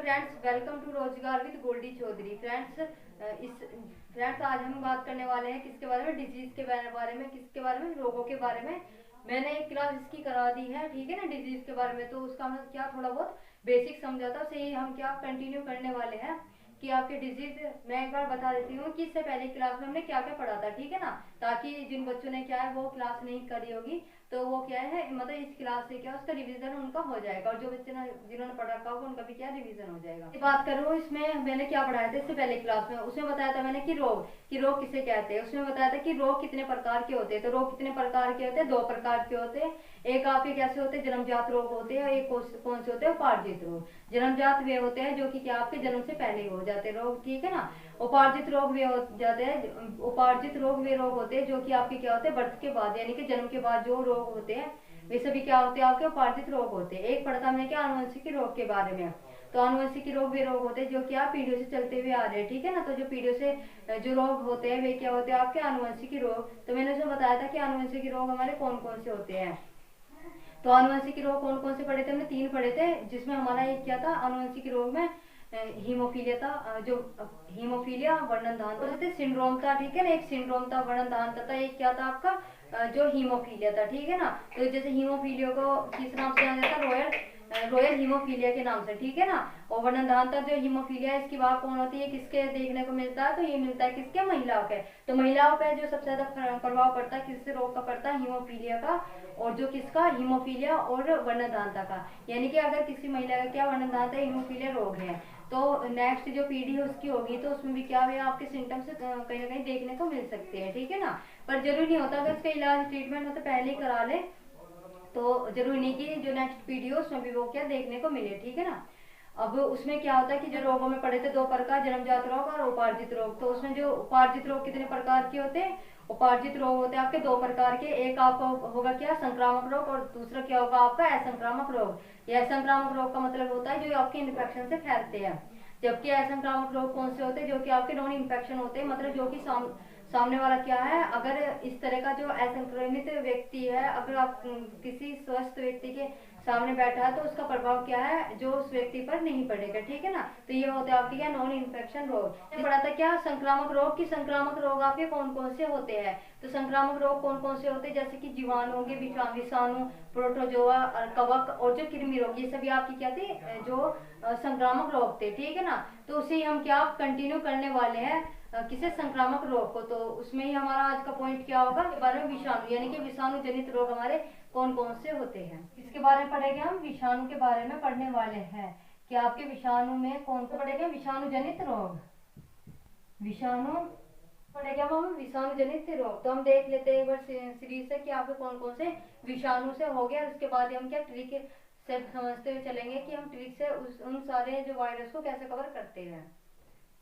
Friends, welcome to रोजगार with Goldy Chaudhary. Friends आज हम बात करने वाले हैं किसके बारे में, डिजीज के बारे में, किसके बारे में, रोगों के बारे में। मैंने एक क्लास इसकी करा दी है, ठीक है ना, डिजीज के बारे में। तो उसका मैं क्या थोड़ा बहुत बेसिक समझा था, उसे ही हम क्या कंटिन्यू करने वाले हैं कि आपके डिजीज मैं एक बार बता देती हूँ कि इससे पहले क्लास में हमने क्या क्या पढ़ा था, ठीक है ना, ताकि जिन बच्चों ने क्या है वो क्लास नहीं करी होगी तो वो क्या है, मतलब इस क्लास से क्या उसका रिवीजन उनका हो जाएगा, और जो बच्चे ना जिन्होंने पढ़ रखा होगा उनका भी क्या रिवीजन हो जाएगा। बात करूँ इसमें मैंने क्या पढ़ाया था इससे पहले क्लास में, उसमें बताया था मैंने कि रोग किसे कहते हैं। उसमें बताया था कि रोग कितने प्रकार के होते हैं। तो रोग कितने प्रकार के होते हैं, दो प्रकार के होते हैं। एक आपके कैसे होते हैं, जन्मजात रोग होते हैं, एक कौन से होते हैं, उपार्जित रोग। जन्मजात वे होते हैं जो कि क्या आपके जन्म से पहले ही हो जाते हैं रोग, ठीक है ना। उपार्जित रोग वे हो जाते हैं, उपार्जित रोग वे रोग होते हैं जो कि आपके क्या होते हैं, बर्थ के बाद यानी कि जन्म के बाद जो रोग होते हैं वे सभी क्या होते हैं, आपके उपार्जित रोग होते हैं। एक पढ़ता हमने क्या, आनुवंशिक रोग के बारे में। तो आनुवंशिक रोग वे रोग होते हैं जो कि आप पीढ़ियों से चलते हुए आ रहे हैं, ठीक है ना। तो जो पीढ़ियों से जो रोग होते हैं वे क्या होते हैं, आपके आनुवंशिक रोग। तो मैंने उसमें बताया था कि आनुवंशिक रोग हमारे कौन कौन से होते हैं। तो आनुवंशिक रोग कौन कौन से पढ़े थे, हमने 3 पढ़े थे, जिसमें हमारा एक क्या था, आनुवंशिक रोग में हीमोफीलिया था, जो हीमोफीलिया वर्णन दान सिंड्रोम था, ठीक है ना। एक सिंड्रोम था वर्णन दान था, एक क्या था आपका जो हीमोफीलिया था, ठीक है ना। तो जैसे हीमोफीलिया को किस नाम से जाना जाता है, रॉयल हीमोफीलिया के नाम से, ठीक है ना। और वर्णनदानता जो हीमोफीलिया है इसकी बात कौन होती है, किसके देखने को मिलता है, तो ये मिलता है किसके, महिलाओं के। तो महिलाओं पे जो सबसे ज्यादा प्रभाव पड़ता है किस रोग का पड़ता है, हीमोफीलिया का, और जो किसका, हीमोफीलिया और वर्णनदानता का। यानी कि अगर किसी महिला का क्या वर्णनदानता हीमोफीलिया रोग है तो नेक्स्ट जो पीढ़ी है उसकी होगी तो उसमें भी क्या है, आपके सिम्टम्स कहीं ना कहीं देखने को मिल सकते हैं, ठीक है ना। पर जरूरी नहीं होता अगर इसका इलाज ट्रीटमेंट हो तो पहले ही करा ले, तो जरूरी नहीं कि जो नेक्स्ट पीढ़ी हो उसमें भी वो क्या देखने को मिले, ठीक है ना। अब उसमें क्या होता है कि जो रोगों में पढ़े थे 2 प्रकार, जन्मजात रोग और उपार्जित रोग। तो उसमें जो उपार्जित रोग कितने प्रकार के होते हैं, उपार्जित रोग होते हैं आपके 2 प्रकार के। एक आपका होगा क्या, संक्रामक रोग, और दूसरा क्या होगा आपका असंक्रामक रोग। यह असंक्रामक रोग का मतलब होता है जो आपके इन्फेक्शन से फैलते हैं, जबकि असंक्रामक रोग कौन से होते हैं, जो कि आपके नॉन इन्फेक्शन होते हैं, मतलब जो कि सामने वाला क्या है, अगर इस तरह का जो असंक्रमित व्यक्ति है अगर आप किसी स्वस्थ व्यक्ति के सामने बैठा है तो उसका प्रभाव क्या है, जो उस व्यक्ति पर नहीं पड़ेगा, ठीक है ना। तो ये होते हैं आपके क्या, नॉन इन्फेक्शन रोग। पढ़ा था क्या, संक्रामक रोग की संक्रामक रोग आपके कौन कौन से होते हैं। तो संक्रामक रोग कौन कौन से होते हैं, जैसे कि जीवाणु होंगे, विषाणु, प्रोटोजोआ, कवक, और जो कृमि रोग, ये सभी आपकी क्या थे, जो संक्रामक रोग थे, ठीक है ना। तो उसे हम क्या कंटिन्यू करने वाले हैं, किसे, संक्रामक रोग को। तो उसमें ही हमारा आज का पॉइंट क्या होगा, के बारे में विषाणु, यानी कि विषाणु जनित रोग हमारे कौन कौन से होते हैं, इसके बारे में पढ़ेंगे हम। विषाणु के बारे में पढ़ने वाले हैं कि आपके विषाणु में कौन कौन पढ़ेंगे, विषाणु जनित रोग, विषाणु पढ़ेगा हम विषाणु जनित रोग। तो हम देख लेते हैं एक बार सीरीज से कि आपके कौन कौन से विषाणु से हो गया, उसके बाद हम क्या ट्रिक से समझते हुए चलेंगे कि हम ट्रिक से उन सारे जो वायरस को कैसे कवर करते हैं।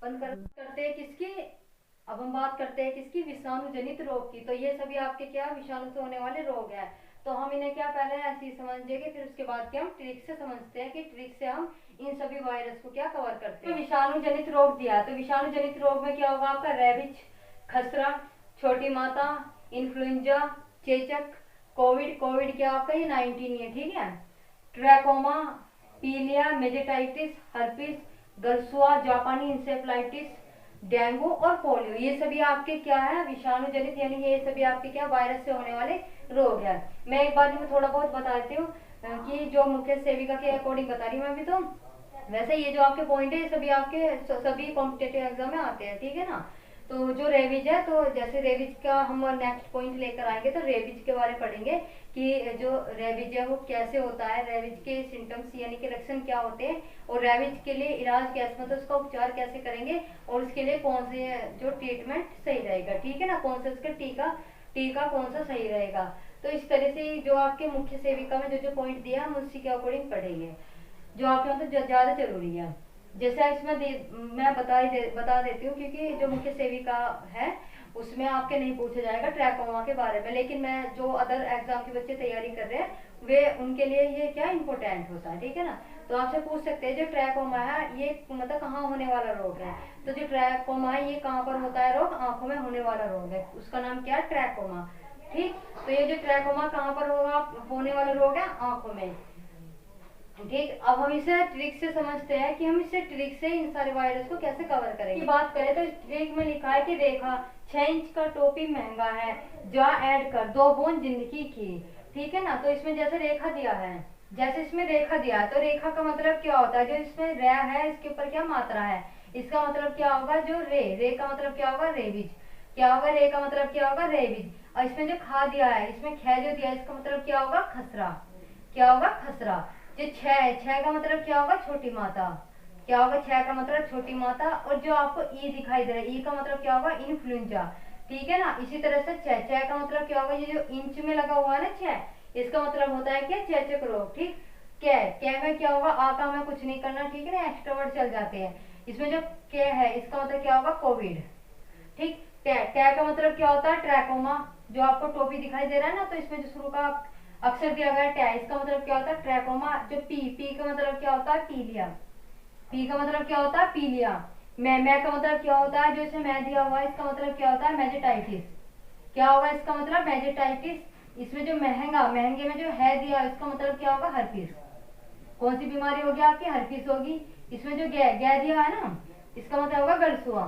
करते हैं किसकी, अब हम बात करते हैं किसकी, विषाणु जनित रोग की। तो ये सभी आपके क्या, विषाणु से होने वाले रोग है। तो हम इन्हें क्या पहले ऐसे ही समझेंगे, फिर उसके बाद क्या हम ट्रिक से समझते हैं कि ट्रिक से हम इन सभी वायरस को क्या कवर करते हैं। तो विषाणु जनित रोग दिया, तो विषाणु जनित रोग में क्या होगा आपका, रेबिज, खसरा, छोटी माता, इन्फ्लुएंजा, चेचक, कोविड क्या आपका ये 19 है, ठीक है। ट्रैकोमा, पीलिया, मेजेटाइटिस, हर्पिस, गलसुआ, जापानी इंसेफ्लाइटिस, डेंगू और पोलियो, ये सभी आपके क्या है, विषाणु जनित, यानी ये सभी आपके क्या, वायरस से होने वाले रोग है। मैं एक बार में थोड़ा बहुत बता देती हूँ कि जो मुख्य सेविका के अकॉर्डिंग बता रही हूँ मैं अभी। तो वैसे ये जो आपके पॉइंट है सभी आपके सभी कॉम्पिटेटिव एग्जाम में आते हैं, ठीक है ना। तो जो रेबिज है, तो जैसे रेबिज का हम नेक्स्ट पॉइंट लेकर आएंगे तो रेबिज के बारे में पढ़ेंगे कि जो रेबिज है वो कैसे होता है, रेबिज के सिम्टम्स यानी कि लक्षण क्या होते हैं, और रेबिज के लिए इलाज कैसे, मतलब उसका उपचार कैसे करेंगे, और उसके लिए कौन से जो ट्रीटमेंट सही रहेगा, ठीक है ना, कौन सा उसका टीका कौन सा सही रहेगा। तो इस तरह से जो आपके मुख्य सेविका में जो पॉइंट दिया हम उसी के अकॉर्डिंग पढ़ेंगे, जो आपके मतलब ज्यादा जरूरी है। जैसे इसमें मैं बता देती हूँ क्योंकि जो मुख्य सेविका है उसमें आपके नहीं पूछा जाएगा ट्रैकोमा के बारे में, लेकिन मैं जो अदर एग्जाम के बच्चे तैयारी कर रहे हैं वे उनके लिए ये क्या इम्पोर्टेंट होता है, ठीक है ना। तो आपसे पूछ सकते हैं जो ट्रैकोमा है ये मतलब कहाँ होने वाला रोग है। तो जो ट्रैकोमा है ये कहाँ पर होता है रोग, आंखों में होने वाला रोग है, उसका नाम क्या है, ट्रैकोमा, ठीक। तो ये जो ट्रैकोमा कहाँ पर होगा, होने वाला रोग है आंखों में। ठीक, अब हम इसे ट्रिक से समझते हैं कि हम इसे ट्रिक से इन सारे वायरस को कैसे कवर करेंगे। बात करें तो ट्रिक में लिखा है कि रेखा 6 इंच का टोपी महंगा है, जा ऐड कर 2 बूंद जिंदगी की। ठीक है ना, तो इसमें जैसे रेखा दिया है, जैसे इसमें रेखा दिया है, तो रेखा का मतलब क्या होता है, जो इसमें रे है इसके ऊपर क्या मात्रा है, इसका मतलब क्या होगा, जो रे का मतलब क्या होगा, रेबिज। क्या होगा, रे का मतलब क्या होगा, रेबिज। और इसमें जो खा दिया है, इसमें ख जो दिया है, इसका मतलब क्या होगा, खसरा। क्या होगा, खसरा। जो छह का मतलब क्या होगा, छोटी माता। क्या होगा, छह का मतलब छोटी माता। और जो आपको ई दिखाई दे रहा है, ई का मतलब क्या होगा, इन्फ्लुएंजा। ठीक है ना, इसी तरह से छह का मतलब क्या होगा, ये जो इंच में लगा हुआ है ना छह, इसका मतलब होता है क्या, चेचक रोग। ठीक, क्या में क्या होगा, आ का हमें कुछ नहीं करना, ठीक है ना, एक्स्ट्रा वर्ड चल जाते हैं। इसमें जो क्या है, इसका मतलब क्या होगा, कोविड। ठीक, कै का मतलब क्या होता है, ट्रैकोमा। जो आपको टोपी दिखाई दे रहा है ना, तो इसमें जो शुरू का अक्षर दिया गया कै, इसका मतलब क्या होता है, ट्रैकोमा। जो पी का मतलब क्या होता है, पीलिया। पी का मतलब क्या होता है, पीलिया। मैं का मतलब क्या होता है, जो इसमें मैं दिया हुआ है, इसका मतलब क्या होता है, मेजेटाइटिस। क्या होगा इसका मतलब, मेजेटाइटिस। इसमें जो महंगा, महंगे में जो है दिया, इसका मतलब क्या होगा, हर्पीस। कौन सी बीमारी होगी आपकी, हर्पीस होगी। इसमें जो गै दिया है ना, इसका मतलब होगा गलसुआ।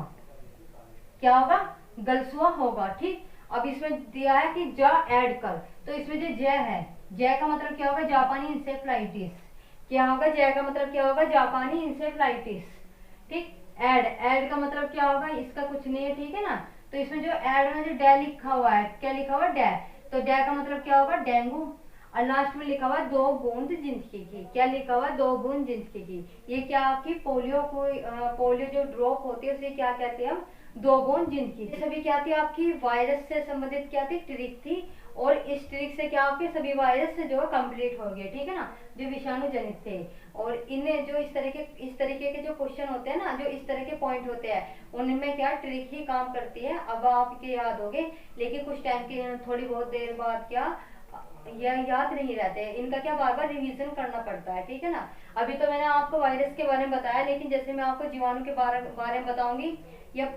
क्या होगा, गलसुआ होगा। ठीक, अब इसमें दिया है कि जा ऐड कर, तो इसमें जो जय है, जय का मतलब क्या होगा, जापानी इंसेफ्लाइटिस। क्या होगा, जय का मतलब क्या होगा, जापानी इंसेफ्लाइटिस। ठीक, ऐड का मतलब क्या होगा, इसका कुछ नहीं है, ठीक है ना। तो इसमें जो ऐड में जो डे लिखा हुआ है, क्या लिखा हुआ है, डे, तो डे का मतलब क्या होगा, डेंगू। और लास्ट में लिखा हुआ 2 बूंद जिंदगी की। क्या लिखा हुआ, 2 बूंद जिंदगी की। ये क्या आपकी पोलियो को, पोलियो जो ड्रॉप होती है उसे क्या कहते हैं हम, 2 बूंद जिंदगी। सभी क्या थी आपकी, वायरस से संबंधित क्या थी, ट्रिक थी। और इस ट्रिक से क्या आपके सभी वायरस से जो है कंप्लीट हो गए, ठीक है ना, जो विषाणु जनित थे। और इन्हें जो इस तरीके के जो क्वेश्चन होते हैं ना, जो इस तरह के पॉइंट होते हैं, उनमें क्या ट्रिक ही काम करती है। अब आपके याद हो गए, लेकिन कुछ टाइम की थोड़ी बहुत देर बाद क्या यह याद नहीं रहते, इनका क्या बार बार रिवीजन करना पड़ता है, ठीक है ना। अभी तो मैंने आपको वायरस के बारे में बताया, लेकिन जैसे मैं आपको जीवाणु के बारे में बताऊंगी, या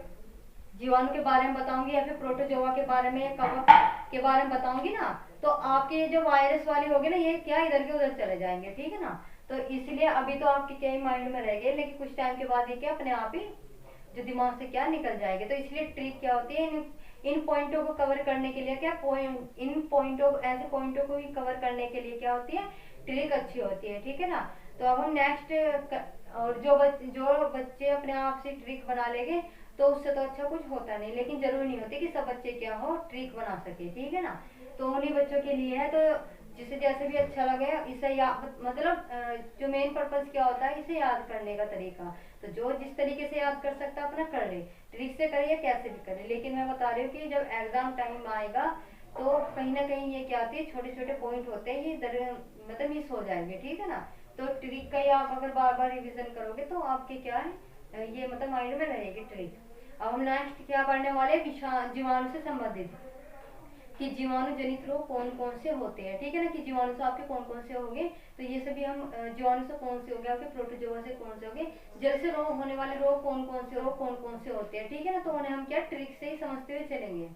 जीवाणु के बारे में बताऊंगी, या फिर प्रोटोजोआ के बारे में, या कवक के बारे में बताऊंगी ना, तो आपके जो वायरस वाले होंगे ना, ये क्या इधर के उधर चले जाएंगे, ठीक है ना। तो इसलिए अभी तो आपके क्या माइंड में रह गए, लेकिन कुछ टाइम के बाद ये क्या अपने आप ही जो दिमाग से क्या निकल जाएंगे। तो इसलिए ट्रिक क्या होती है, इन पॉइंटों को कवर करने के लिए क्या इन पॉइंटों, ऐसे पॉइंटों को ही कवर करने के लिए क्या होती है, ट्रिक अच्छी होती है, ठीक है ना। तो अब हम नेक्स्ट, और जो बच्चे अपने आप से ट्रिक बना लेंगे, तो उससे तो अच्छा कुछ होता नहीं, लेकिन जरूरी नहीं होती कि सब बच्चे क्या हो, ट्रिक बना सके, ठीक है ना। तो उन्हीं बच्चों के लिए है, तो जिसे जैसे भी अच्छा लगे इसे याद, मतलब जो मेन पर्पस क्या होता है, इसे याद करने का तरीका। तो जो जिस तरीके से याद कर सकता है अपना कर ले, ट्रिक से करिए, कैसे भी करे। लेकिन मैं बता रही हूँ कि जब एग्जाम टाइम आएगा, तो कहीं ना कहीं ये क्या आती है, छोटे छोटे पॉइंट होते हैं, ये मतलब मिस हो जाएंगे, ठीक है ना। तो ट्रिक का ही आप अगर बार बार रिविजन करोगे, तो आपके क्या है, ये मतलब माइंड में रहेगी ट्रिक। अब हम नेक्स्ट क्या पढ़ने वाले, जीवाणु से संबंधित, कि जीवाणु जनित रोग कौन कौन से होते हैं, ठीक है ना, कि जीवाणु से आपके कौन कौन से होंगे। तो ये सभी हम जीवाणु से कौन से हो गए आपके, प्रोटोजोआ से कौन से हो गए, जल से रोग होने वाले रोग कौन कौन से होते हैं, ठीक है ना। तो उन्हें हम क्या ट्रिक से ही समझते हुए चलेंगे।